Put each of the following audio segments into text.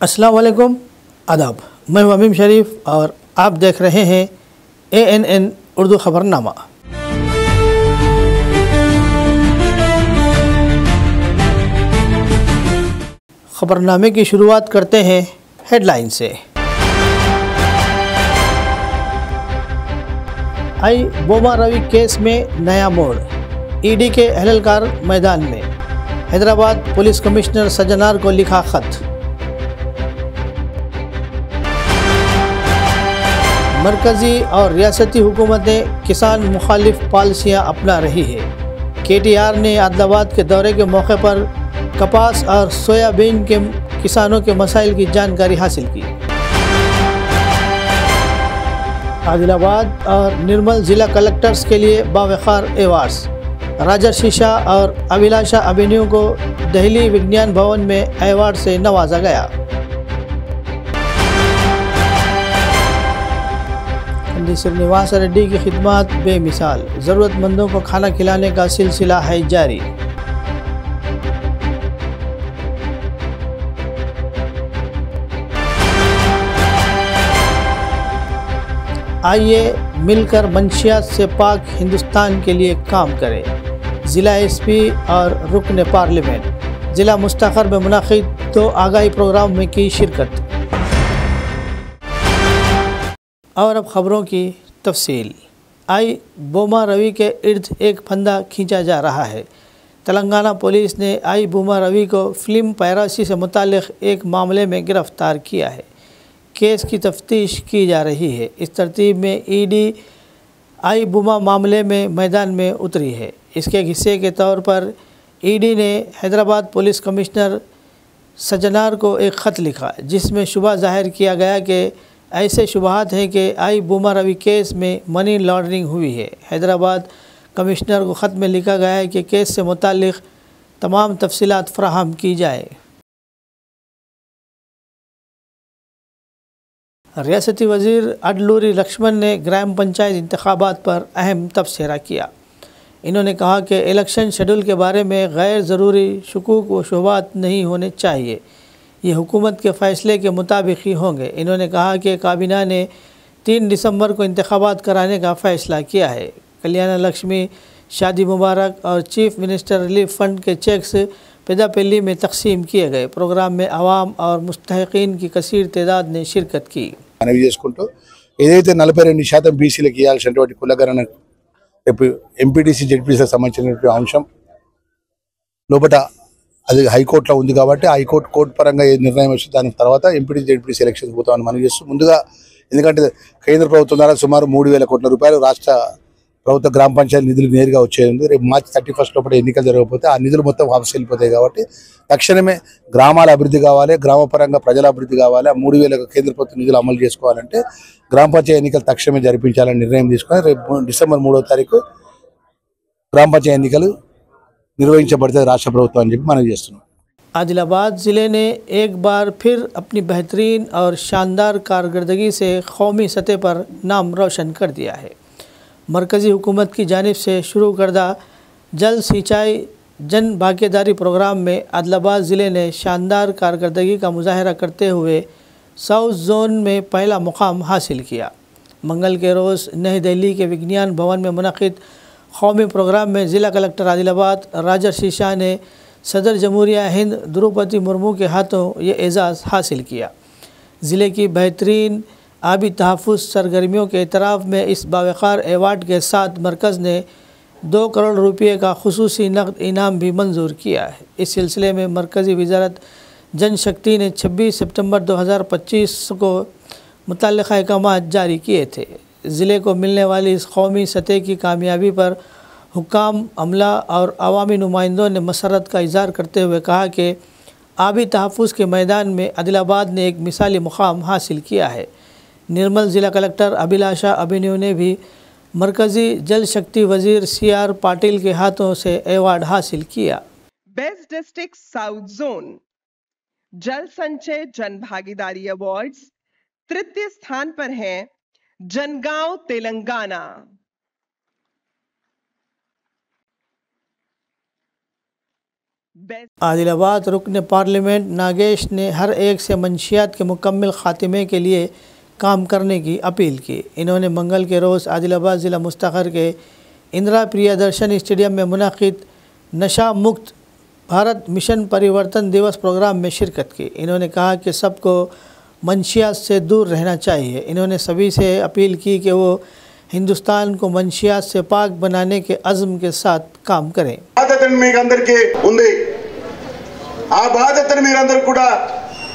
अस्सलाम वालेकुम, आदाब। मैं हूं अमीम शरीफ और आप देख रहे हैं ANN उर्दू ख़बरनामा। ख़बरनामे की शुरुआत करते हैं हेडलाइन से। आई बोमा रवि केस में नया मोड़, ED के अहलकार मैदान में। हैदराबाद पुलिस कमिश्नर सज्जनार को लिखा खत। मरकज़ी और रियासती हुकूमतें किसान मुखालिफ पॉलिसियाँ अपना रही है। KTR ने आदिलाबाद के दौरे के मौके पर कपास और सोयाबीन के किसानों के मसाइल की जानकारी हासिल की। आदिलाबाद और निर्मल ज़िला कलेक्टर्स के लिए बावक़ार एवार्ड्स। राजर्षि शाह और अभिलाषा एवेन्यू को दिल्ली विज्ञान भवन में एवार्ड से नवाजा गया। श्रीनिवास रेड्डी की खिदमत बेमिसाल, ज़रूरतमंदों को खाना खिलाने का सिलसिला है जारी। आइए मिलकर मंशियात से पाक हिंदुस्तान के लिए काम करें। ज़िला SP और रुकन पार्लियामेंट ज़िला मुस्तखर में मुनाकिद 2 आगाही प्रोग्राम में की शिरकत। और अब ख़बरों की तफसील। आई बोमा रवि के इर्द एक फंदा खींचा जा रहा है। तेलंगाना पुलिस ने आई बोमा रवि को फिल्म पायरेसी से मुताल्लिक़ एक मामले में गिरफ़्तार किया है। केस की तफ्तीश की जा रही है। इस तरतीब में ED आई बोमा मामले में मैदान में उतरी है। इसके हिस्से के तौर पर ED ने हैदराबाद पुलिस कमिश्नर सज्जनार को एक ख़त लिखा, जिसमें शुबा ज़ाहिर किया गया कि ऐसे शुबहात हैं कि आई बोमा रवि केस में मनी लॉन्ड्रिंग हुई है। हैदराबाद कमिश्नर को ख़त में लिखा गया है कि केस से मुताल्लिक़ तमाम तफसीलात फ़राहम की जाए। रियासती वज़ीर अडलूरी लक्ष्मण ने ग्राम पंचायत इंतखाबात पर अहम तबसरा किया। इन्होंने कहा कि इलेक्शन शेड्यूल के बारे में गैर ज़रूरी शुकूक व शुबहात नहीं होने चाहिए। ये हुकूमत के फ़ैसले के मुताबिक ही होंगे। इन्होंने कहा कि काबीना ने 3 दिसंबर को इंतखाबात कराने का फ़ैसला किया है। कल्याण लक्ष्मी, शादी मुबारक और चीफ मिनिस्टर रिलीफ फ़ंड के चेक्स पेदापल्ली में तकसीम किए गए। प्रोग्राम में आवाम और मुस्तहिकीन की कसीर तादाद ने शिरकत की। మనవి చేసుకుంటూ ఏదైతే 42% బీసీలకు ఇవ్వాల్సినటువంటి కులగణన రేపు ఎంపీటీసీ జెడ్పీసీలకు సంబంధించినటువంటి అంశం లోపల అది హైకోర్టులో ఉంది కాబట్టి హైకోర్టు కోర్టు పరంగా ఏ నిర్ణయం వస్తే దాని తర్వాత ఎంపీటీసీ జెడ్పీసీ ఎలక్షన్స్ పోతామని మనం చేస్తూ ముందుగా, ఎందుకంటే కేంద్ర ప్రభుత్వం ద్వారా సుమారు 3,000 కోట్ల రూపాయలు రాష్ట్ర ప్రభుత్వ గ్రామ పంచాయతీ నిధులు నేరుగా వచ్చేది. రేపు మార్చి 31 లోపల ఎన్నికలు జరగకపోతే ఆ నిధులు మొత్తం వాపసు వెళ్ళిపోతాయి. కాబట్టి తక్షణమే గ్రామాల అభివృద్ధి కావాలి, గ్రామ పరంగా ప్రజల అభివృద్ధి కావాలి. 3,000 కేంద్ర ప్రభుత్వ నిధులు అమలు చేసుకోవాలంటే గ్రామ పంచాయతీ ఎన్నికలు తక్షణమే జరిపించాలని నిర్ణయం తీసుకొని రేపు డిసెంబర్ 3వ తారీఖు గ్రామ పంచాయతీ ఎన్నికలు निर्वहिंచబడుతుంది రాష్ట్ర ప్రభుత్వం అని చెప్పి మనం చేస్తున్నాం। आदिलाबाद ज़िले ने एक बार फिर अपनी बेहतरीन और शानदार कारकर्दगी से कौमी सतह पर नाम रोशन कर दिया है। मरकज़ी हुकूमत की जानिब से शुरू करदा जल सिंचाई जन भागीदारी प्रोग्राम में आदिलाबाद ज़िले ने शानदार कारकर्दगी का मुजाहरा करते हुए साउथ जोन में पहला मुकाम हासिल किया। मंगल के रोज़ नई दिल्ली के विज्ञान भवन में मुनक़िद कौमी प्रोग्राम में ज़िला कलेक्टर आदिलाबाद राजर्षि शाह ने सदर जमहूरिया हिंद द्रौपदी मुर्मू के हाथों ये एज़ाज़ हासिल किया। ज़िले की बेहतरीन आबी तहफ़्फ़ुज़ सरगर्मियों के एतराफ़ में इस बावक़ार एवार्ड के साथ मरकज़ ने 2 करोड़ रुपये का खुसूसी नक़द इनाम भी मंजूर किया है। इस सिलसिले में मरकज़ी वज़ारत जन शक्ति ने 26 सितंबर 2025 को मुतल्लिक़ा अहकामात जारी किए थे। ज़िले को मिलने वाली इस कौमी सतह की कामयाबी पर हुक्काम, अमला और अवामी नुमाइंदों ने मसरत का इज़हार करते हुए कहा कि आबी तहफ़्फ़ुज़ के मैदान में आदिलाबाद ने एक मिसाली मुकाम हासिल किया है। निर्मल ज़िला कलेक्टर अभिलाषा एवेन्यू ने भी मरकज़ी जल शक्ति वज़ीर CR पाटिल के हाथों से एवार्ड हासिल किया। बेस्ट डिस्ट्रिक्ट साउथ जोन जल संचय जन भागीदारी अवार्ड्स तृतीय स्थान पर है जनगांव तेलंगाना। बेस्ट। आदिलाबाद रुकन पार्लियामेंट नागेश ने हर एक से मंशियात के मुकम्मल खात्मे के लिए काम करने की अपील की। इन्होंने मंगल के रोज़ आदिलाबाद ज़िला मुस्तखर के इंदिरा प्रियदर्शन स्टेडियम में मुनक़िद नशा मुक्त भारत मिशन परिवर्तन दिवस प्रोग्राम में शिरकत की। इन्होंने कहा कि सबको मंशियात से दूर रहना चाहिए। इन्होंने सभी से अपील की कि वो हिंदुस्तान को मंशियात से पाक बनाने के अज़्म के साथ काम करें।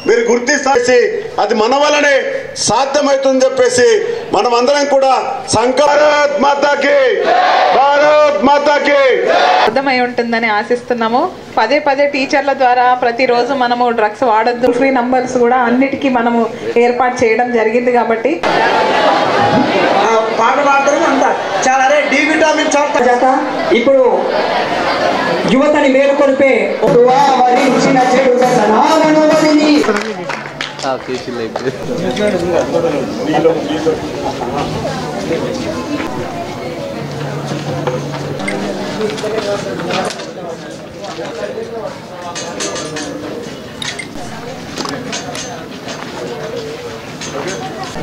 మీరు గుర్తిస్తే అది మన వల్లనే సాధ్యమవుతుందని చెప్పేసి మనమందరం కూడా భారత్ మాతాకి అర్థమై ఉంటుందని ఆశిస్తున్నాము. పదే పదే టీచర్ల ద్వారా ప్రతిరోజు మనము డ్రగ్స్ వాడద్దు ఫ్రీ నంబర్స్ కూడా అన్నిటికీ మనము ఏర్పాటు చేయడం జరిగింది. కాబట్టి పాట పాడడం అంతా చాలా డి విటమిన్ చాలా ఇప్పుడు యువతని మేలుకొల్పే వరించిన చెడు వ్యసనాలను వదిలి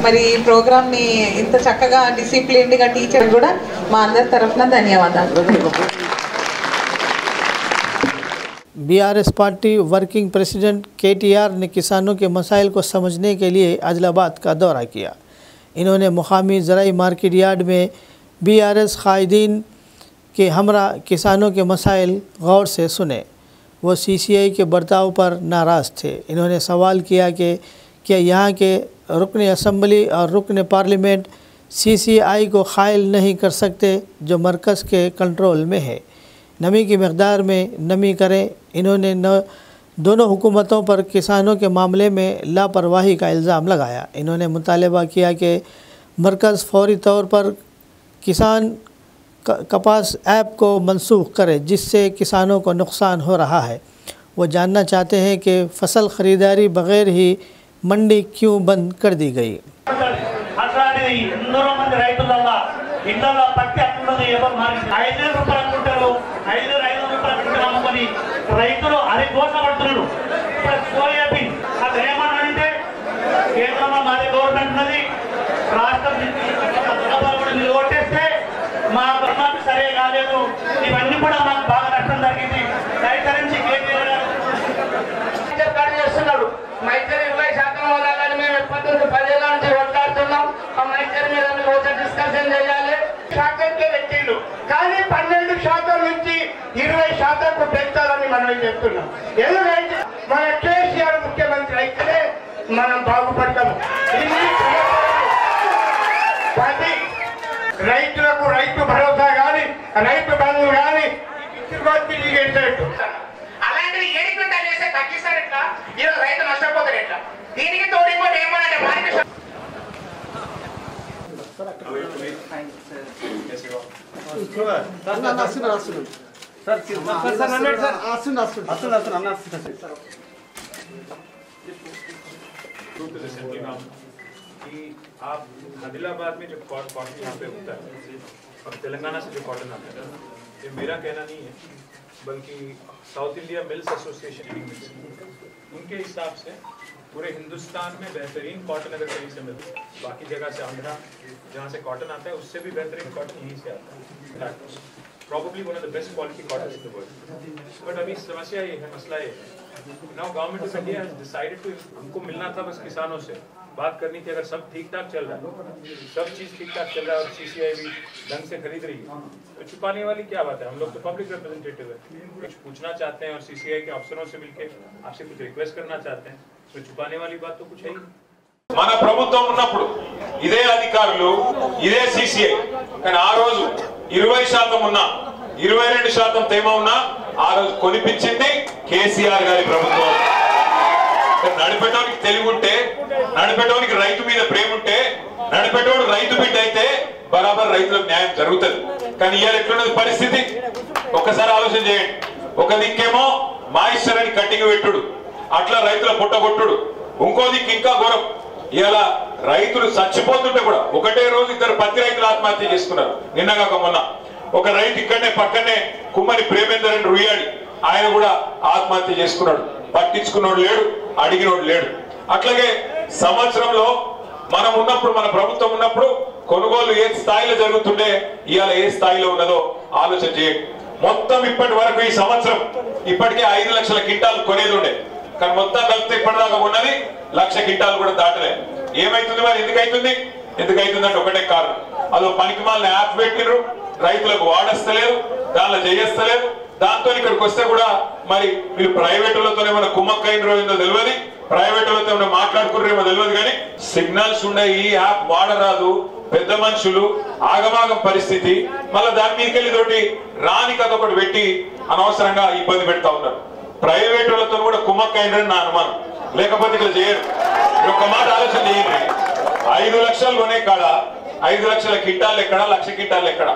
మరి ఈ ప్రోగ్రామ్ ని ఇంత చక్కగా డిసిప్లిన్డ్ గా టీచర్ కూడా మా అందరి తరఫున ధన్యవాదాలు. BRS party working president KTR ने किसानों के मसाइल को समझने के लिए आदिलाबाद का दौरा किया। इन्होंने मुकामी ज़राई मार्केट यार्ड में बीआरएस कायदीन के हमरा किसानों के मसाइल गौर से सुने। वो सीसीआई के बर्ताव पर नाराज़ थे। इन्होंने सवाल किया कि क्या यहाँ के रुकन असम्बली और रुकन पार्लियामेंट सीसीआई को ख़ाइल नहीं कर सकते जो मरकज़ के कंट्रोल में है। नमी की मकदार में नमी करें। इन्होंने दोनों हुकूमतों पर किसानों के मामले में लापरवाही का इल्ज़ाम लगाया। इन्होंने मुतालबा किया कि मरकज़ फौरी तौर पर किसान कपास ऐप को मनसूख करे जिससे किसानों को नुकसान हो रहा है। वो जानना चाहते हैं कि फसल ख़रीदारी बग़ैर ही मंडी क्यों बंद कर दी गई। రైతులు అరిగోస పడుతున్నాడు. సోయాబీన్ అదేమనంటే కేంద్రంలో మాది గవర్నమెంట్ ఉన్నది, రాష్ట్రం ఓటేస్తే మా మాకు సరే కాలేదు. ఇవన్నీ కూడా మాకు బాగా నష్టం జరిగింది. రైతుల నుంచి కేంద్ర చేస్తున్నాడు. మైత్రి 20% వదలాలని మేము ఎప్పటి 10 ఏళ్ళ నుంచి కొట్లాడుతున్నాం. ఆ మైత్రి మీద డిస్కషన్ చేయాలి. శాతంకే పెట్టిండు కానీ 12% నుంచి 20% పెంచాలని మనం చెప్తున్నాం. ఎందుకంటే మన కేసీఆర్ ముఖ్యమంత్రి అయితేనే మనం బాగుపడతాము. రైతులకు రైతు భరోసా కానీ రైతు బంధు కానీ అలాంటిది 7 క్వింటాలు చేస్తే తగ్గిస్తారు ఎట్లా? ఈరోజు రైతు నష్టపోతారు ఎట్లా? దీనికి తోడు ఇంకోటి ఏమన్నా మార్కెట్ आप आदिलाबाद में जो कॉटन यहाँ पे होता है और तेलंगाना से जो कॉटन आता है, ये मेरा कहना नहीं है बल्कि साउथ इंडिया मिल्स एसोसिएशन उनके हिसाब से पूरे हिंदुस्तान में बेहतरीन कॉटन अगर कहीं से मिलता है, बाकी जगह से आंध्रा जहाँ से कॉटन आता है उससे भी बेहतरीन कॉटन यहीं से आता है. Probably one of the best quality cotton in the world. But अभी समस्या ये है, मसला ये है. Now government of India has decided to हमको मिलना था बस किसानों से बात करनी थी. अगर सब ठीक ठाक चल रहा है, सब चीज ठीक ठाक चल रहा है और सीसीआई भी ढंग से खरीद रही है, तो छुपाने वाली क्या बात है? हम लोग तो पब्लिक रिप्रेजेंटेटिव है, कुछ पूछना चाहते हैं और सीसीआई के अफसरों से मिलकर आपसे कुछ रिक्वेस्ट करना चाहते हैं, तो छुपाने वाली बात तो कुछ है ही. మన ప్రభుత్వం ఉన్నప్పుడు ఇదే అధికారులు ఇదే సిసిఐ కానీ ఆ రోజు 20% ఉన్నా 22% తేమ ఉన్నా ఆ రోజు కొనిపించింది కేసీఆర్ గారి ప్రభుత్వం. నడిపేటోనికి తెలివి ఉంటే, నడిపేటోనికి రైతు మీద ప్రేమ ఉంటే, నడిపేటోడు రైతు బిడ్డ అయితే బరాబర్ రైతులకు న్యాయం జరుగుతుంది. కానీ ఇవాళ ఎట్లున్నది పరిస్థితి ఒక్కసారి ఆలోచన చేయండి. ఒక దిక్కేమో మాయిశ్చర్ అని కట్టింగ్ పెట్టుడు, అట్లా రైతుల పుట్టగొట్టుడు, ఇంకో దిక్కు ఇంకా ఘోరం. ఇలా రైతులు చచ్చిపోతుంటే కూడా ఒకటే రోజు 2 పత్తి రైతులు ఆత్మహత్య చేసుకున్నారు. నిన్నగాక మొన్న ఒక రైతు ఇక్కడనే పక్కనే కుమ్మరి ప్రేమేందర్ అని రుయ్యాడి ఆయన కూడా ఆత్మహత్య చేసుకున్నాడు. పట్టించుకున్నోడు లేడు, అడిగినోడు లేడు. అట్లాగే సంవత్సరంలో మనం ఉన్నప్పుడు, మన ప్రభుత్వం ఉన్నప్పుడు కొనుగోలు ఏ స్థాయిలో జరుగుతుండే, ఇవాళ ఏ స్థాయిలో ఉన్నదో ఆలోచన చేయండి. మొత్తం ఇప్పటి వరకు ఈ సంవత్సరం ఇప్పటికే 5 లక్షల క్వింటాలు కొనేది ఉండే, కానీ మొత్తం కలిపితే ఇప్పటిదాకా ఉన్నది 1,00,000 క్వింటాలు కూడా దాటలే. ఏమైతుంది మరి? ఎందుకైతుందంటే ఒకటే కారణం, అదో పనికిమాలిన యాప్ పెట్టినరు, రైతులకు వాడస్తలేదు, దానిలో చేయస్తలేదు. దాంతో ఇక్కడికి వస్తే కూడా మరి వీళ్ళు ప్రైవేటులతో ఏమైనా కుమ్మక్కైనరో ఏందో తెలియదు, ప్రైవేటులతో ఏమైనా మాట్లాడుకున్నారేమో తెలియదు, కానీ సిగ్నల్స్ ఉండే ఈ యాప్ వాడరాదు. పెద్ద మనుషులు ఆగమాగం పరిస్థితి, మళ్ళీ దాని మీదకి వెళ్ళి తోటి రాని కథ ఒకటి పెట్టి అనవసరంగా ఇబ్బంది పెడతా ఉన్నారు. ప్రైవేటులతో కూడా కుమ్మక్కైనరని నా అనుమానం, లేకపోతే ఇట్లా చేయరు. ఒక్క మాట ఆలోచన చేయండి, 5 లక్షలు కొనే కాడ 5 లక్షల క్వింటాలు ఎక్కడ, 1,00,000 క్వింటాలు ఎక్కడ?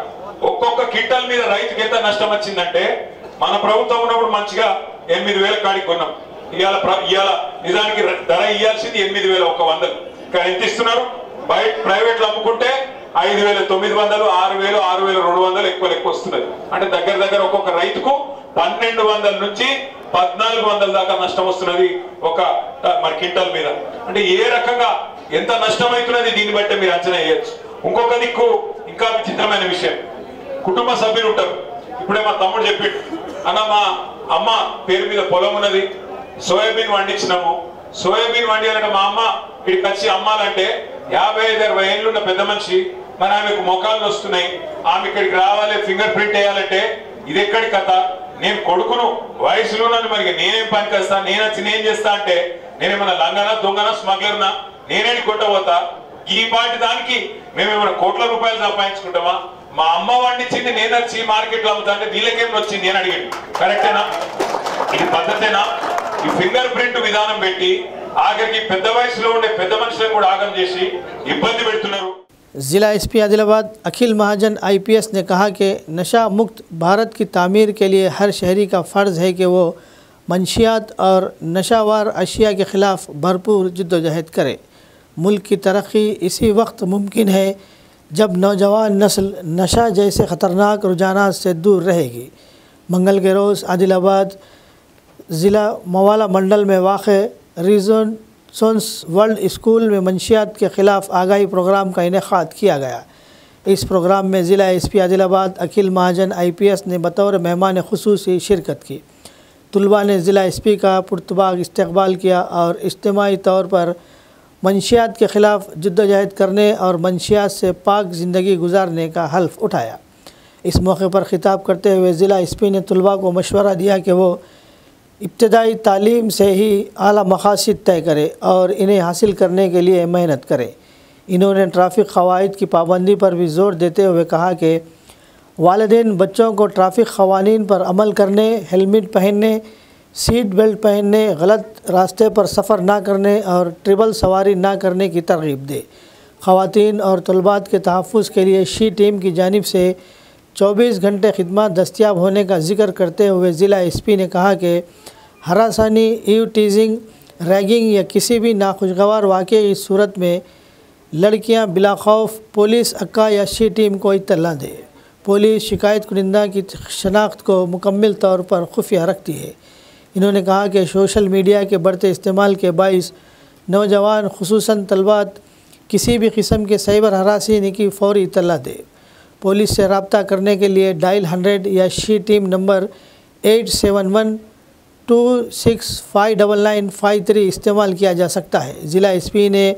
ఒక్కొక్క క్వింటాల్ మీద రైతుకి ఎంత నష్టం వచ్చిందంటే, మన ప్రభుత్వం ఉన్నప్పుడు మంచిగా 8,000 కాడికి కొన్నాం. ఇవాళ నిజానికి ధర ఇవ్వాల్సింది 8,100, కానీ ఎంత ఇస్తున్నారు? బయట ప్రైవేట్ లో అమ్ముకుంటే 5,900, 6,000, 6,200 ఎక్కువ వస్తున్నది. అంటే దగ్గర ఒక్కొక్క రైతుకు 1,200 నుంచి 1,400 దాకా నష్టం వస్తున్నది ఒక మరి క్వింటాల్ మీద. అంటే ఏ రకంగా ఎంత నష్టం అవుతున్నది దీన్ని బట్టి మీరు అంచనా వేయచ్చు. ఇంకొక దిక్కు ఇంకా విచిత్రమైన విషయం, కుటుంబ సభ్యులు ఉంటారు. ఇప్పుడే మా తమ్ముడు చెప్పిండు, అన్న మా అమ్మ పేరు మీద పొలం ఉన్నది, సోయాబీన్ వండించినాము. సోయాబీన్ వండియాలంటే మా అమ్మ ఇక్కడికి వచ్చి అమ్మాలంటే 55-60 ఏళ్ళు ఉన్న పెద్ద మనిషి, మరి ఆమెకు మొఖాలు వస్తున్నాయి, ఆమె ఇక్కడికి రావాలి, ఫింగర్ ప్రింట్ వేయాలంటే ఇది ఎక్కడి కథ? నేను కొడుకును, వయసులో నన్ను మరి నేనేం పనికి వస్తా, నేను వచ్చి నేను చేస్తా అంటే నేనేమన్నా లంగనా, దొంగనా, స్మగ్లర్నా? నేనేది కొట్టబోతా? ఈ పాటి దానికి మేమేమైనా కోట్ల రూపాయలు సంపాదించుకుంటామా? మా అమ్మ వండించింది నేను వచ్చి మార్కెట్లో అమ్ముతా అంటే వీళ్ళకేం వచ్చింది అని అడిగాడు. కరెక్టేనా? ఇది పద్ధతేనా? ఈ ఫింగర్ ప్రింట్ విధానం పెట్టి ఆఖరికి పెద్ద వయసులో ఉండే పెద్ద మనుషులను కూడా ఆగం చేసి ఇబ్బంది పెడుతున్నారు. ज़िला एसपी आदिलाबाद अखिल महाजन आईपीएस ने कहा कि नशा मुक्त भारत की तामीर के लिए हर शहरी का फ़र्ज़ है कि वो मंशियात और नशावार अशिया के ख़िलाफ़ भरपूर जद्दोजहद करे। मुल्क की तरक्की इसी वक्त मुमकिन है जब नौजवान नस्ल नशा जैसे ख़तरनाक रुझानात से दूर रहेगी। मंगल के रोज़ आदिलाबाद ज़िला मवाला मंडल में वाक़ रीजन सोन्स वर्ल्ड स्कूल में मंशियात के ख़िलाफ़ आगाही प्रोग्राम का इनेकाद किया गया। इस प्रोग्राम में ज़िला एसपी आदिलाबाद अखिल महाजन आईपीएस ने बतौर मेहमान खुसूसी शिरकत की। तलबा ने ज़िला एसपी का पुरतबाग इस्तकबाल किया और इज्तिमाई तौर पर मंशियात के ख़िलाफ़ जद्दोजहद करने और मंशियात से पाक ज़िंदगी गुजारने का हल्फ उठाया। इस मौके पर ख़िताब करते हुए ज़िला एसपी ने तलबा को मशवरा दिया कि वो इब्तदाई तालीम से ही आला मकासद तय करें और इन्हें हासिल करने के लिए मेहनत करें। इन्होंने ट्रैफ़िक क़वाइद की पाबंदी पर भी ज़ोर देते हुए कहा कि वालिदैन बच्चों को ट्रैफ़िक क़वानीन पर अमल करने, हेलमेट पहनने, सीट बेल्ट पहनने, गलत रास्ते पर सफ़र ना करने और ट्रिपल सवारी ना करने की तरगीब दे। ख़वातीन और तलबात के तहफ़्फ़ुज़ के लिए शी टीम की जानिब से 24 घंटे खिदमत दस्तियाब होने का जिक्र करते हुए ज़िला एसपी ने कहा कि हरासानी, ईव टीजिंग, रैगिंग या किसी भी नाखुशगवार वाक़े की सूरत में लड़कियां बिला खौफ पुलिस अक्का या शी टीम को इत्तला दे। पुलिस शिकायत कुनिंदा की शनाख्त को मुकम्मल तौर पर खुफिया रखती है। इन्होंने कहा कि सोशल मीडिया के बढ़ते इस्तेमाल के बाइस नौजवान खुसूसन तलबात किसी भी किस्म के साइबर हरासी की फ़ौरी इत्तला दे। पुलिस से रब्ता करने के लिए डायल 100 या शी टीम नंबर 8712659953 इस्तेमाल किया जा सकता है। ज़िला एसपी ने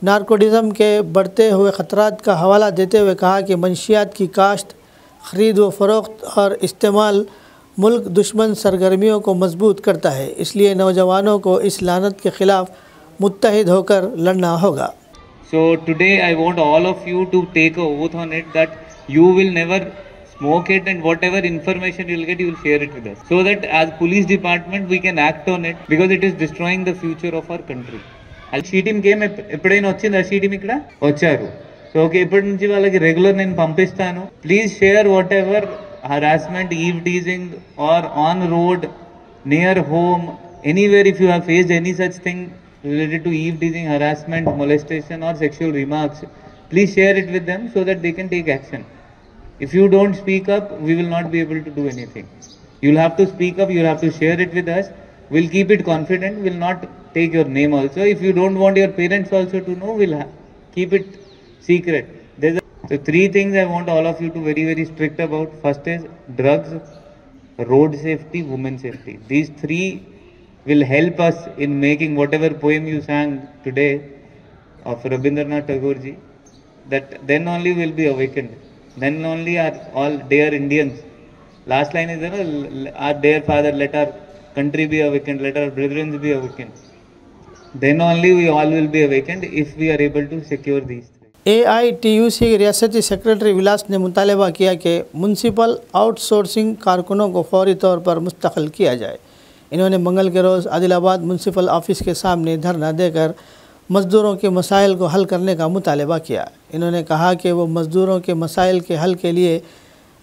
नारकोटिज़म के बढ़ते हुए ख़तरात का हवाला देते हुए कहा कि मंशियात की काश्त, ख़रीद व फ़रोख्त और इस्तेमाल मुल्क दुश्मन सरगर्मियों को मजबूत करता है, इसलिए नौजवानों को इस लानत के ख़िलाफ़ मुत्तहिद होकर लड़ना होगा। So today I want all of you to take a oath on it that you will never smoke it, and whatever information you will get, you will share it with us, so that as police department we can act on it, because it is destroying the future of our country. She team కి ఎప్పుడైనా వచ్చిందా? She team ఇక్కడ వచ్చారు. So okay, ఇప్పటి నుంచి వాళ్ళకి regular నేను పంపిస్తాను. Please share what ever harassment, eve teasing or on road, near home, anywhere if you have faced any such thing related to eve teasing, harassment, molestation or sexual remarks, please share it with them so that they can take action. If you don't speak up, we will not be able to do anything. You'll have to speak up, you'll have to share it with us. We'll keep it confident, we'll not take your name also. If you don't want your parents also to know, we'll keep it secret. So 3 things I want all of you to very, very strict about. First is drugs, road safety, women safety. These 3 will help us in making whatever poem you sang today of Rabindranath Tagore ji. That then only will be awakened. Then only are all dear Indians. Last line is, our dear father, let our country be awakened, let our brethren be awakened. Then only we all will be awakened if we are able to secure these. AITUC के रियासती secretary विलास ने मुतालबा किया कि municipal outsourcing कारकुनों को फौरी तौर पर मुस्तकिल किया जाए। इन्होंने मंगल के रोज़ आदिलाबाद म्यूनसिपल ऑफिस के सामने धरना देकर मज़दूरों के मसाइल को हल करने का मुतालबा किया। इन्होंने कहा कि वो मज़दूरों के मसाइल के हल के लिए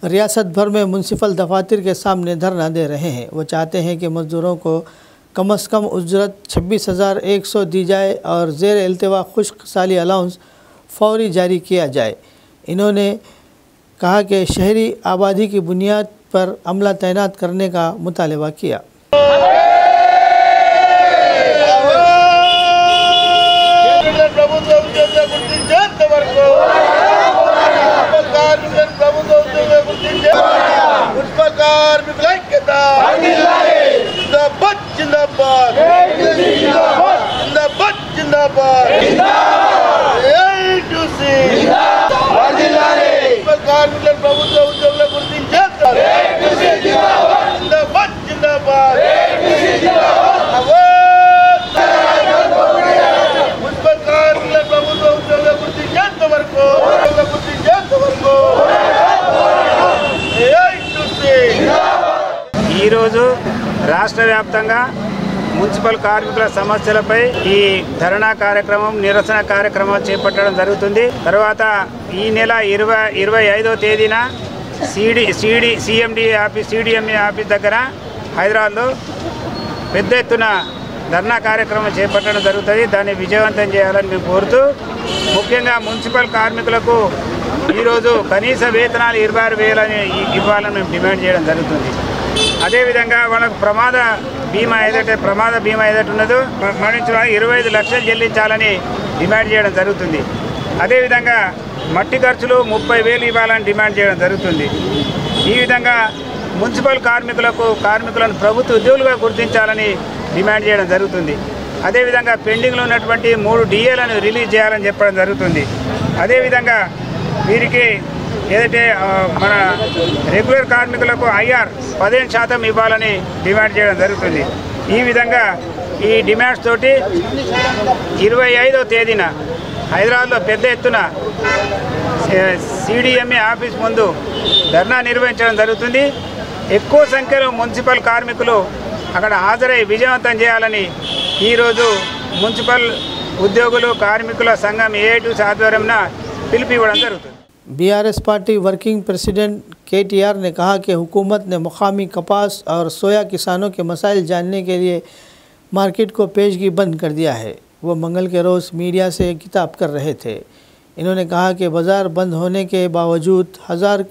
रियासत भर में म्यूनसिपल दफातर के सामने धरना दे रहे हैं। वो चाहते हैं कि मज़दूरों को कम से कम उजरत 26,100 दी जाए और ज़ेर इल्तिवा खुश्क साली अलाउंस फौरी जारी किया जाए। इन्होंने कहा कि शहरी आबादी की बुनियाद पर अमला तैनात करने का मुतालबा किया। ఈరోజు రాష్ట్ర వ్యాప్తంగా మున్సిపల్ కార్మికుల సమస్యలపై ఈ ధర్నా కార్యక్రమం నిరసన కార్యక్రమం చేపట్టడం జరుగుతుంది। తర్వాత ఈ నెల 25వ తేదీన సిడిఎంఏ ఆఫీస్ దగ్గర హైదరాబాద్లో పెద్ద ఎత్తున ధర్నా కార్యక్రమం చేపట్టడం జరుగుతుంది। దాన్ని విజయవంతం చేయాలని మేము కోరుతూ ముఖ్యంగా మున్సిపల్ కార్మికులకు ఈరోజు కనీస వేతనాలు 26,000 ఇవ్వాలని మేము డిమాండ్ చేయడం జరుగుతుంది। అదేవిధంగా వాళ్ళకు ప్రమాద బీమా ఏదైతే ఉన్నదో మరణించిన 25 లక్షలు చెల్లించాలని డిమాండ్ చేయడం జరుగుతుంది। అదేవిధంగా మట్టి ఖర్చులు 30,000 ఇవ్వాలని డిమాండ్ చేయడం జరుగుతుంది। ఈ విధంగా మున్సిపల్ కార్మికులను ప్రభుత్వ ఉద్యోగులుగా గుర్తించాలని డిమాండ్ చేయడం జరుగుతుంది। అదేవిధంగా పెండింగ్లో ఉన్నటువంటి 3 డిఏలను రిలీజ్ చేయాలని చెప్పడం జరుగుతుంది। అదేవిధంగా వీరికి ఏదైతే మన రెగ్యులర్ కార్మికులకు ఐఆర్ 15% ఇవ్వాలని డిమాండ్ చేయడం జరుగుతుంది। ఈ విధంగా ఈ డిమాండ్స్ తోటి 25వ తేదీన హైదరాబాద్లో పెద్ద ఎత్తున సిడిఎంఏ ఆఫీస్ ముందు ధర్నా నిర్వహించడం జరుగుతుంది। ఎక్కువ సంఖ్యలో మున్సిపల్ కార్మికులు అక్కడ హాజరై విజయవంతం చేయాలని ఈరోజు మున్సిపల్ ఉద్యోగులు కార్మికుల సంఘం ఏఐటీయూసీ ఆధ్వర్యంన పిలుపు ఇవ్వడం జరుగుతుంది। BRS party working president KTR ने कहा कि हुकूमत ने मुकामी कपास और सोया किसानों के मसाइल जानने के लिए मार्केट को पेशगी बंद कर दिया है। वो मंगल के रोज़ मीडिया से खिताब कर रहे थे। इन्होंने कहा कि बाज़ार बंद होने के बावजूद 1000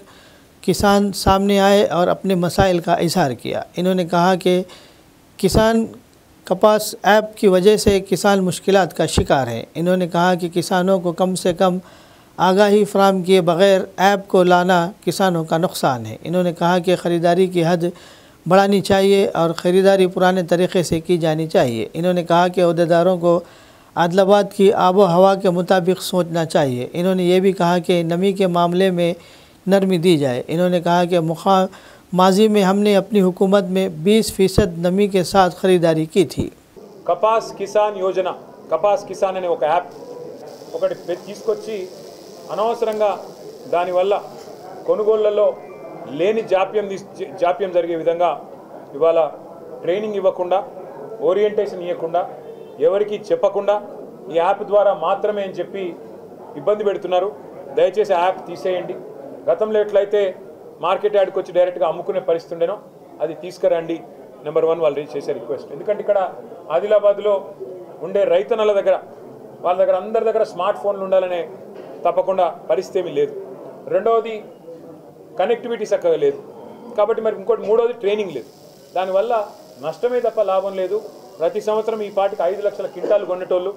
किसान सामने आए और अपने मसाइल का इजहार किया। इन्होंने कहा कि किसान कपास ऐप की वजह से किसान मुश्किलात का शिकार हैं। इन्होंने कहा कि किसानों को कम से कम आगाही फराहम किए बग़ैर ऐप को लाना किसानों का नुकसान है। इन्होंने कहा कि ख़रीदारी की हद बढ़ानी चाहिए और ख़रीदारी पुराने तरीक़े से की जानी चाहिए। इन्होंने कहा कि अहदेदारों को आदिलाबाद की आबो हवा के मुताबिक सोचना चाहिए। इन्होंने ये भी कहा कि नमी के मामले में नरमी दी जाए। इन्होंने कहा कि माजी में हमने अपनी हुकूमत में 20% नमी के साथ ख़रीदारी की थी। कपास किसान योजना कपास किसान अने ఒక యాప్ ఒకటి తీసుకొచ్చి అనవసరంగా దానివల్ల కొనుగోళ్లలో లేని జాప్యం జరిగే విధంగా ఇవాళ ట్రైనింగ్ ఇవ్వకుండా ఓరియంటేషన్ ఇవ్వకుండా ఎవరికి చెప్పకుండా ఈ యాప్ ద్వారా మాత్రమే అని చెప్పి ఇబ్బంది పెడుతున్నారు। దయచేసి యాప్ తీసేయండి। గతంలో ఎట్లయితే మార్కెట్ యాడ్కి వచ్చి డైరెక్ట్గా అమ్ముకునే పరిస్థితి ఉండేనో అది తీసుకురండి నెంబర్ 1 వాళ్ళు చేసే రిక్వెస్ట్। ఎందుకంటే ఇక్కడ ఆదిలాబాద్లో ఉండే రైతన్నల దగ్గర వాళ్ళ దగ్గర అందరి దగ్గర స్మార్ట్ ఫోన్లు ఉండాలనే తప్పకుండా పరిస్థితి ఏమీ లేదు। రెండవది కనెక్టివిటీ చక్కగా లేదు। కాబట్టి మరి ఇంకోటి మూడోది ట్రైనింగ్ లేదు. దానివల్ల నష్టమే తప్ప లాభం లేదు. ప్రతి సంవత్సరం ఈ పాటికి 5 లక్షల క్వింటాలు కొనేటోళ్ళు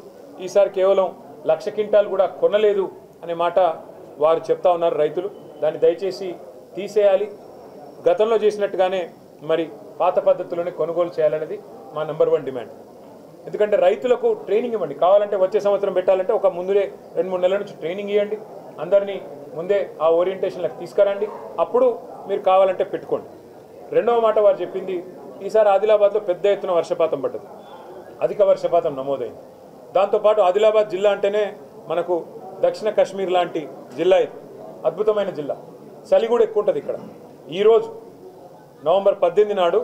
ఈసారి కేవలం 1,00,000 క్వింటాలు కూడా కొనలేదు అనే మాట వారు చెప్తా ఉన్నారు రైతులు. దాన్ని దయచేసి తీసేయాలి. గతంలో చేసినట్టుగానే మరి పాత పద్ధతిలోనే కొనుగోలు చేయాలనేది మా నెంబర్ 1 డిమాండ్. ఎందుకంటే రైతులకు ట్రైనింగ్ ఇవ్వండి. కావాలంటే వచ్చే సంవత్సరం పెట్టాలంటే ఒక ముందునే 2-3 నెలల నుంచి ట్రైనింగ్ ఇవ్వండి. అందరినీ ముందే ఆ ఓరియంటేషన్లకు తీసుకురండి. అప్పుడు మీరు కావాలంటే పెట్టుకోండి. రెండవ మాట వారు చెప్పింది, ఈసారి ఆదిలాబాద్లో పెద్ద ఎత్తున వర్షపాతం పడ్డది, అధిక వర్షపాతం నమోదైంది. దాంతోపాటు ఆదిలాబాద్ జిల్లా అంటేనే మనకు దక్షిణ కాశ్మీర్ లాంటి జిల్లా, ఇది అద్భుతమైన జిల్లా. చలి కూడా ఎక్కువ ఉంటుంది ఇక్కడ. ఈరోజు నవంబర్ 18 నాడు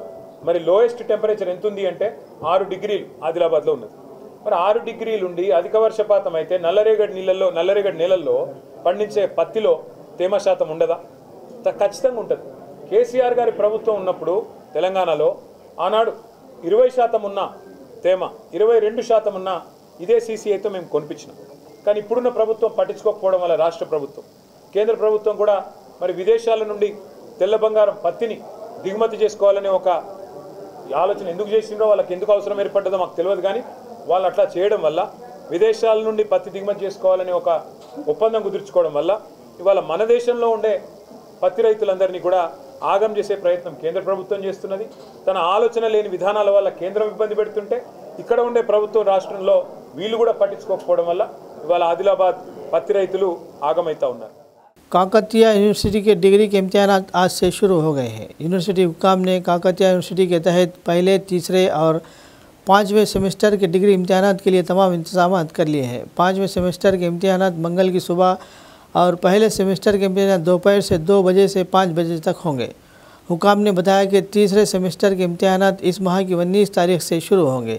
మరి లోయెస్ట్ టెంపరేచర్ ఎంత ఉంది అంటే 6 డిగ్రీలు ఆదిలాబాద్లో ఉన్నది. మరి 6 డిగ్రీలు ఉండి అధిక వర్షపాతం అయితే నల్లరేగడి నీళ్ళల్లో పండించే పత్తిలో తేమ శాతం ఉండదా? ఖచ్చితంగా ఉంటుంది. కేసీఆర్ గారి ప్రభుత్వం ఉన్నప్పుడు తెలంగాణలో ఆనాడు 20% ఉన్న తేమ 22% ఉన్న ఇదే CCIతో మేము కొనిపించినాం. కానీ ఇప్పుడున్న ప్రభుత్వం పట్టించుకోకపోవడం వల్ల రాష్ట్ర ప్రభుత్వం, కేంద్ర ప్రభుత్వం కూడా మరి విదేశాల నుండి తెల్ల బంగారం పత్తిని దిగుమతి చేసుకోవాలనే ఒక ఆలోచన ఎందుకు చేసిండ్రో, వాళ్ళకి ఎందుకు అవసరం ఏర్పడ్డదో మాకు తెలియదు. కానీ వాళ్ళు అట్లా చేయడం వల్ల, విదేశాల నుండి పత్తి దిగుమతి చేసుకోవాలనే ఒక ఒప్పందం కుదుర్చుకోవడం వల్ల ఇవాళ మన దేశంలో ఉండే పత్తి రైతులందరినీ కూడా ఆగం చేసే ప్రయత్నం కేంద్ర ప్రభుత్వం చేస్తున్నది. తన ఆలోచన లేని విధానాల వల్ల కేంద్రం ఇబ్బంది పెడుతుంటే ఇక్కడ ఉండే ప్రభుత్వం రాష్ట్రంలో వీళ్ళు కూడా పట్టించుకోకపోవడం వల్ల ఇవాళ ఆదిలాబాద్ పత్తి రైతులు ఆగమైతా ఉన్నారు. काकतीय यूनिवर्सिटी के डिग्री के इम्तिहानात आज से शुरू हो गए हैं। यूनिवर्सिटी हुकाम ने काकतीय यूनिवर्सिटी के तहत पहले, तीसरे और 5वें सेमेस्टर के डिग्री इम्तिहानात के लिए तमाम इंतजाम कर लिए हैं। 5वें सेमेस्टर के इम्तिहानात मंगल की सुबह और पहले सेमेस्टर के इम्तिहानात दोपहर से 2 बजे से 5 बजे तक होंगे। हुकाम ने बताया कि तीसरे सेमेस्टर के इम्तिहानात इस माह की 19 तारीख से शुरू होंगे।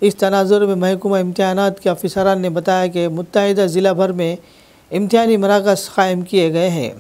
इस तनाजुर में महकमा इम्तिहानात के अफसरान ने बताया कि मुत्तहिदा ज़िला भर में इम्तिहानी मराकज़ कायम किए गए हैं।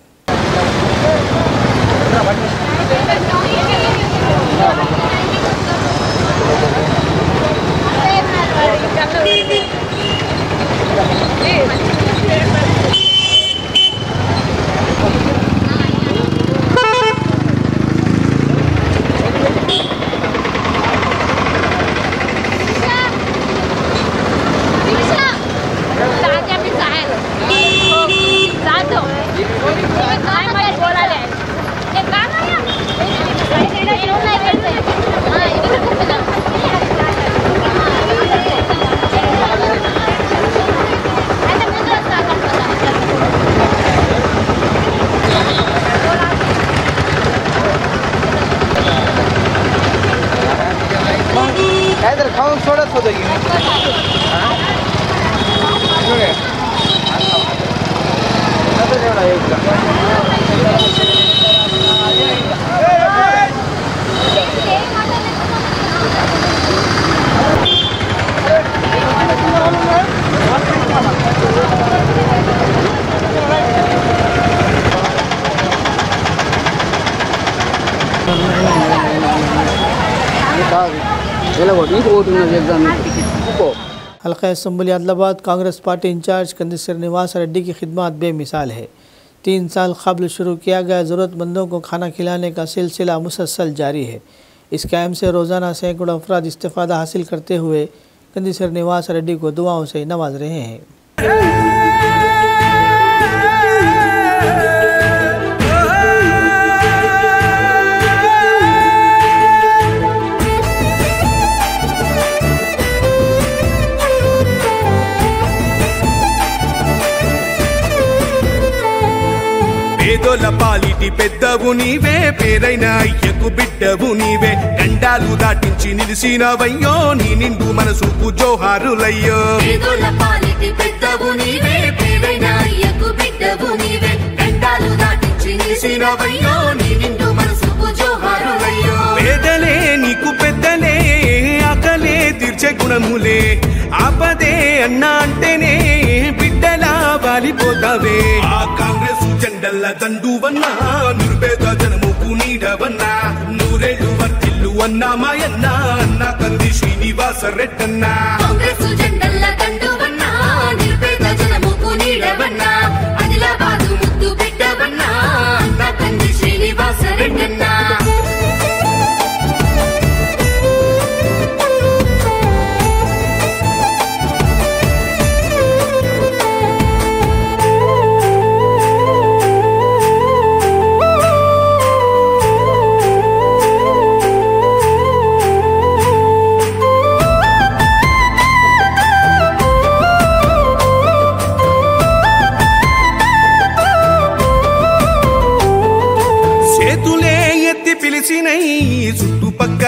हल्का assembly Adilabad Congress party incharge Kandi Srinivas Reddy की खिदमत बेमिसाल है। 3 साल कबल शुरू किया गया ज़रूरतमंदों को खाना खिलाने का सिलसिला मुसलसल जारी है। इस कैम्प से रोज़ाना सैकड़ों अफराद इस्तेफ़ादा हासिल करते हुए कंदी श्रीनिवास रेड्डी को दुआओं से नवाज रहे हैं। పేదోల పాలిటి పెద్దవు నీవే, పేరైన అయ్యకు బిడ్డవు నీవే, గండాలు దాటించి నిలిసినవయ్యో, నీ నిండు మనసుకు జోహారులయ్యో. పేదోల పాలిటి పెద్దవు నీవే, పేరైన అయ్యకు బిడ్డవు నీవే, గండాలు దాటించి నిలిసినవయ్యో, నీ నిండు మనసుకు జోహారులయ్యో. పేదలే నీకు పెద్దలే, ఆకలే తీర్చే గుణములే, ఆపదే అన్నా అంటేనే బిడ్డలా వాలిపోతావే. ఆ కాంగ్రెస్ జెండల్ల దండువన్నా, నిరుపేద జనముకు నీడవన్నా, నూరేళ్లు వర్తిల్లు అన్నా మాయన్నా, అన్న కంది శ్రీనివాస రెడ్డన్నా. కాంగ్రెస్ జెండల్ల దండువన్నా, నిరుపేద జనముకు నీడవన్నా, ఆదిలాబాదు ముద్దు బిడ్డవన్నా, అన్న కంది శ్రీనివాస రెడ్డన్నా.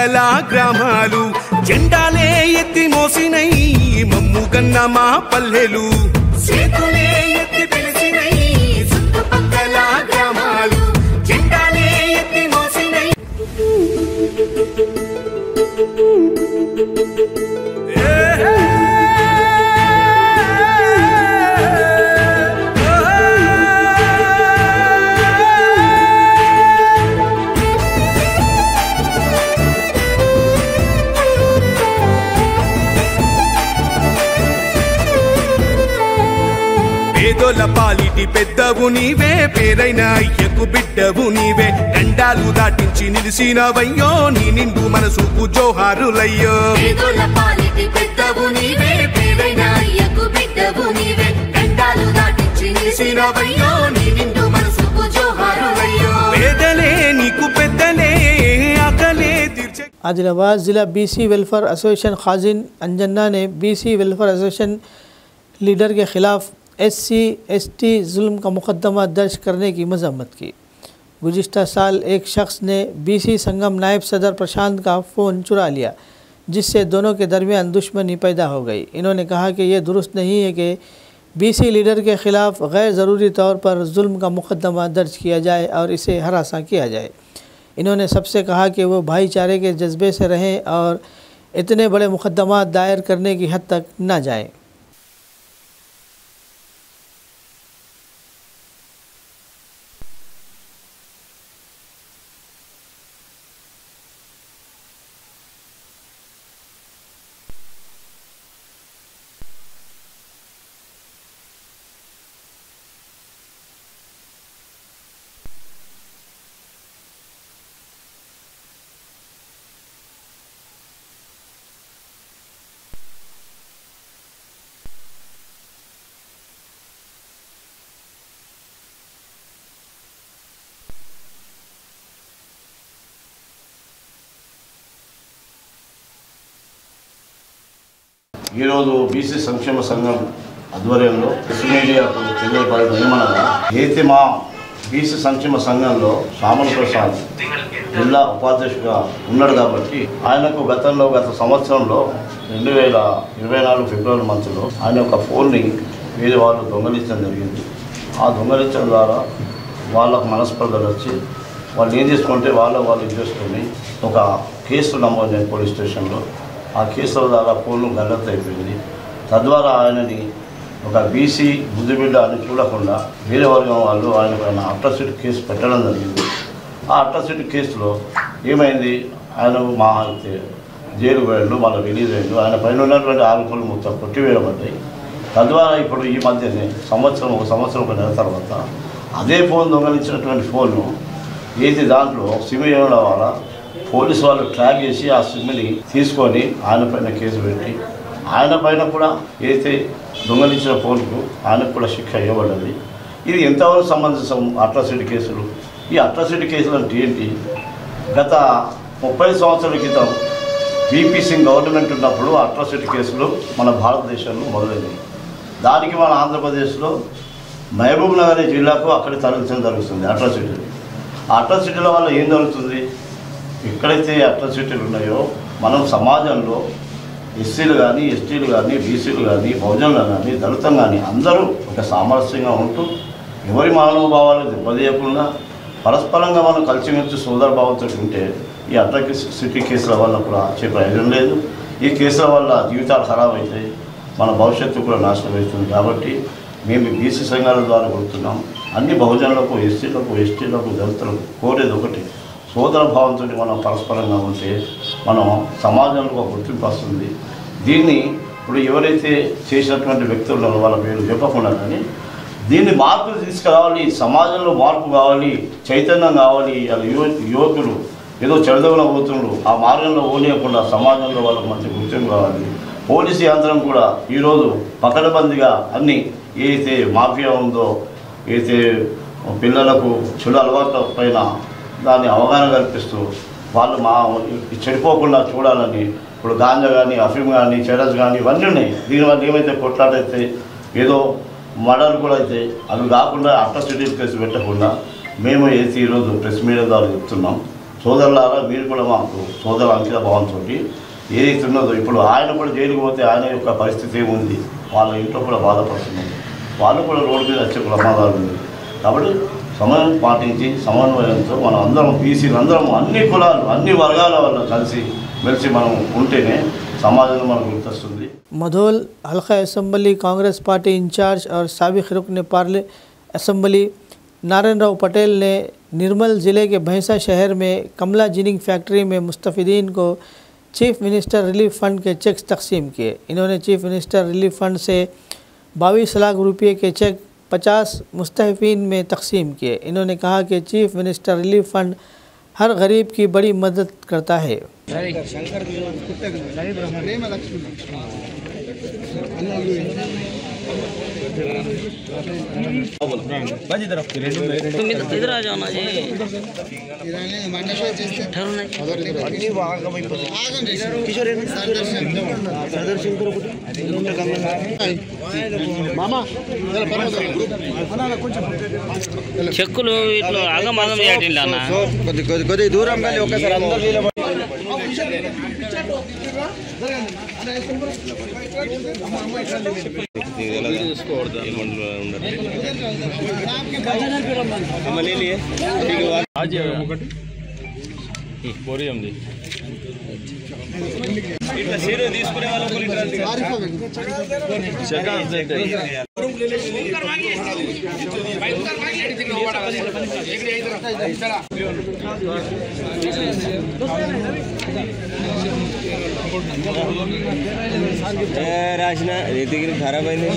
చుట్టుపక్కల గ్రామాలు జెండాలే ఎత్తి మోసినై మమ్ము కన్న మా పల్లెలు చేతులే ఎత్తి పిలిచినై చుట్టుపక్కల గ్రామాలు జెండాలే ఎత్తి మోసినై పేదోల పాలిటి పెద్దవు నీవే పేరైన అయ్యకు బిడ్డవు నీవే గండాలు దాటించి నిలిసినవయ్యో నీ నిండు మనసుకు జోహారులయ్యో పేదోల పాలిటి పెద్దవు నీవే పేరైన అయ్యకు బిడ్డవు నీవే గండాలు దాటించి నిలిసినవయ్యో నీ నిండు మనసుకు జోహారులయ్యో పేదలే నీకు పెద్దలే ఆకలే తీర్చే आदिलाबाद ज़िला BC वेलफेयर एसोसिएशन खाजिन अंजना ने BC वेलफेयर एसोसिएशन लीडर के ख़िलाफ़ SC/ST जुल्म का मुकदमा दर्ज करने की मजम्मत की। गुज़िश्ता साल एक शख्स ने BC संगम नायब सदर प्रशांत का फ़ोन चुरा लिया, जिससे दोनों के दरमियान दुश्मनी पैदा हो गई। इन्होंने कहा कि यह दुरुस्त नहीं है कि BC लीडर के ख़िलाफ़ गैर ज़रूरी तौर पर जुल्म का मुकदमा दर्ज किया जाए और इसे हरासा किया जाए। इन्होंने सबसे कहा कि वो भाईचारे के जज्बे से रहें और इतने बड़े मुकदमा दायर करने की हद तक न जाएं। ఈరోజు బీసీ సంక్షేమ సంఘం ఆధ్వర్యంలో ప్రెస్ మీడియాకు తెలియపడడం ఏమనగా అయితే మా బీసీ సంక్షేమ సంఘంలో శ్యామల ప్రసాద్ జిల్లా ఉపాధ్యక్షుడిగా ఉన్నాడు కాబట్టి ఆయనకు గత సంవత్సరంలో 2024 ఫిబ్రవరి మంత్లో ఆయన యొక్క ఫోన్ని వేరే వాళ్ళు దొంగలించడం జరిగింది. ఆ దొంగలించడం ద్వారా వాళ్ళకు మనస్పర్ధలు వచ్చి వాళ్ళు ఏం చేసుకుంటే వాళ్ళు ఇది చేసుకొని ఒక కేసు నమోదు పోలీస్ స్టేషన్లో. ఆ కేసుల ద్వారా ఫోన్లు గల్లత్ అయిపోయింది. తద్వారా ఆయనని ఒక బీసీ బుద్ధిబిడ్డ అని చూడకుండా వేరే వర్గం వాళ్ళు ఆయన పైన అట్రాసిటీ కేసు పెట్టడం జరిగింది. ఆ అట్రాసిటీ కేసులో ఏమైంది, ఆయన మా జైలు పోయాడు, మళ్ళీ రిలీజ్ అయ్యాడు. ఆయన పైన ఉన్నటువంటి ఆరోపణలు మొత్తం కొట్టివేయబడ్డాయి. తద్వారా ఇప్పుడు ఈ మధ్యనే ఒక సంవత్సరం ఒక నెల తర్వాత అదే ఫోన్ దొంగలించినటువంటి ఫోన్ను ఏది దాంట్లో సిమ్ ఇవ్వడం వల్ల పోలీసు వాళ్ళు ట్రాక్ చేసి ఆ సిమ్ని తీసుకొని ఆయన పైన కేసు పెట్టి ఆయన పైన కూడా ఏదైతే దొంగలించిన ఫోన్కు ఆయనకు కూడా శిక్ష ఇవ్వబడ్డది. ఇది ఎంతవరకు సంబంధించిన అట్రాసిటీ కేసులు. ఈ అట్రాసిటీ కేసులు అంటే ఏంటి, గత 30 సంవత్సరాల క్రితం VP సింగ్ గవర్నమెంట్ ఉన్నప్పుడు అట్రాసిటీ కేసులు మన భారతదేశంలో మొదలైనవి. దానికి మన ఆంధ్రప్రదేశ్లో మహబూబ్ నగర్ జిల్లాకు అక్కడ తరలించడం జరుగుతుంది అట్రాసిటీ. ఆ అట్రాసిటీల వల్ల ఏం జరుగుతుంది, ఎక్కడైతే అట్రాసిటీలు ఉన్నాయో మనం సమాజంలో ఎస్సీలు కానీ ఎస్టీలు కానీ బీసీలు కానీ బహుజనులు కానీ దళితం కానీ అందరూ ఒక సామరస్యంగా ఉంటూ ఎవరి మానవభావాలు దెబ్బతీయకుండా పరస్పరంగా మనం కలిసిమెలిసి సోదరభావంతో ఉంటే ఈ అట్రాసిటీ కేసుల వల్ల కూడా వచ్చే ప్రయోజనం లేదు. ఈ కేసుల వల్ల జీవితాలు ఖరాబ్ అవుతాయి, మన భవిష్యత్తు కూడా నాశనం అవుతుంది. కాబట్టి మేము బీసీ సంఘాల ద్వారా కొడుతున్నాం. అన్ని బహుజనులకు ఎస్సీలకు ఎస్టీలకు దళితులకు కోరేది ఒకటి, సోదర భావంతో మనం పరస్పరంగా ఉంటే మనం సమాజంలో ఒక గుర్తింపు వస్తుంది. దీన్ని ఇప్పుడు ఎవరైతే చేసినటువంటి వ్యక్తులు వాళ్ళ పేరు చెప్పకుండా కానీ దీన్ని మార్పు తీసుకురావాలి, సమాజంలో మార్పు కావాలి, చైతన్యం కావాలి. యువకులు ఏదో చెడదవన పోతుండ్రు, ఆ మార్గంలో ఓనియకుండా సమాజంలో వాళ్ళకు మంచి గుర్తింపు కావాలి. పోలీసు యంత్రం కూడా ఈరోజు పకడ్బందీగా అన్ని ఏదైతే మాఫియా ఉందో, ఏదైతే పిల్లలకు చెడు అలవాట్ల పైన దాన్ని అవగాహన కల్పిస్తూ వాళ్ళు చెడిపోకుండా చూడాలని ఇప్పుడు గాంజా కానీ అఫీమ్ కానీ చెరస్ కానీ ఇవన్నీ ఉన్నాయి. దీనివల్ల ఏమైతే కొట్లాటైతే ఏదో మర్డర్లు కూడా అయితే అవి కాకుండా అట్రాసిటీ కేసు పెట్టకుండా మేము ఏదైతే ఈరోజు ప్రెస్ మీడియా ద్వారా చెప్తున్నాం, సోదరులారా మీరు కూడా మాకు సోదరు అంకిత భావంతో ఏదైతే ఉన్నదో ఇప్పుడు ఆయన కూడా జైలుకు పోతే ఆయన యొక్క పరిస్థితి ఏముంది, వాళ్ళ ఇంట్లో కూడా బాధపడుతున్నారు, వాళ్ళు కూడా రోడ్డు మీద వచ్చే ప్రమాదాలు ఉంది. కాబట్టి సమయం పాటించి సమన్వయంతో మనం అందరం బీసీలు అందరం అన్ని కులాలు అన్ని వర్గాల వల్ల కలిసి మెలిసి మనం ఉంటేనే समाज में मधोल हल्का असम्बली कांग्रेस पार्टी इंचार्ज और साबिक रुकन पार्ले असम्बली नारायण राव पटेल ने निर्मल ज़िले के भैंसा शहर में कमला जिनिंग फैक्ट्री में मुस्तफ़िदीन को चीफ मिनिस्टर रिलीफ फ़ंड के चेक तकसीम किए। इन्होंने चीफ मिनिस्टर रिलीफ फ़ंड से 22 लाख रुपये के चेक 50 मुस्तहफ़ीन में तकसीम किए। इन्होंने कहा कि चीफ मिनिस्टर रिलीफ फ़ंड हर गरीब की बड़ी मदद करता है। इधर आ जाना जी చెక్కులు ఇట్లా ఆగమాగం చేయట్లేదు అన్న కొద్ది దూరం కానీ ఒకసారి అందరూ తీసుకునే రాసిన దగ్గర ఖరాబ్ అయింది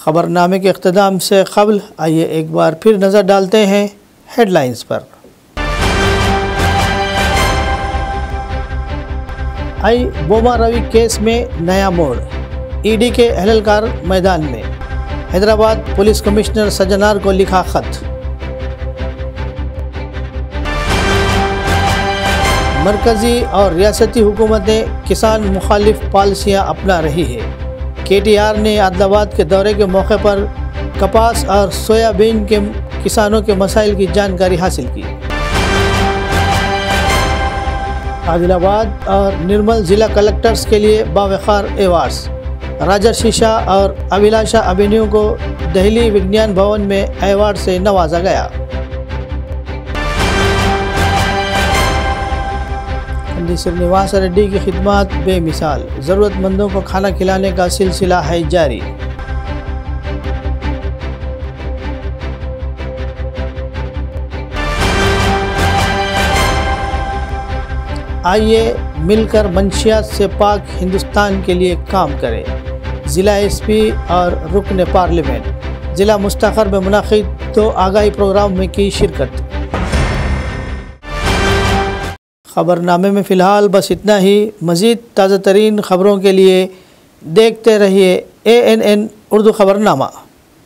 खबरनामे के इख्तिताम से क़ब्ल आइए एक बार फिर नज़र डालते हैं हेडलाइंस पर। आई बोमा रवि केस में नया मोड़, ईडी के अहलकार मैदान में। हैदराबाद पुलिस कमिश्नर सज्जनार को लिखा खत। मरकज़ी और रियासती हुकूमतें किसान मुखालिफ पॉलिसियाँ अपना रही है। KTR ने आदिलाबाद के दौरे के मौके पर कपास और सोयाबीन के किसानों के मसाइल की जानकारी हासिल की। आदिलाबाद और निर्मल ज़िला कलेक्टर्स के लिए बावक़ार एवार्ड्स। राजर्षि शाह और अभिलाषा एवेन्यू को दिल्ली विज्ञान भवन में एवार्ड से नवाजा गया। श्रीनिवास रेड्डी की खिदमत बेमिसाल, ज़रूरतमंदों को खाना खिलाने का सिलसिला है जारी। आइए मिलकर मंशियात से पाक हिंदुस्तान के लिए काम करें। ज़िला SP और रुकन पार्लियामेंट ज़िला मुस्तखर में मुनाक़िद 2 आगाही प्रोग्राम में की शिरकत। खबरनामे में फ़िलहाल बस इतना ही। मज़ीद ताज़ा तरीन ख़बरों के लिए देखते रहिए ANN उर्दू खबरनामा।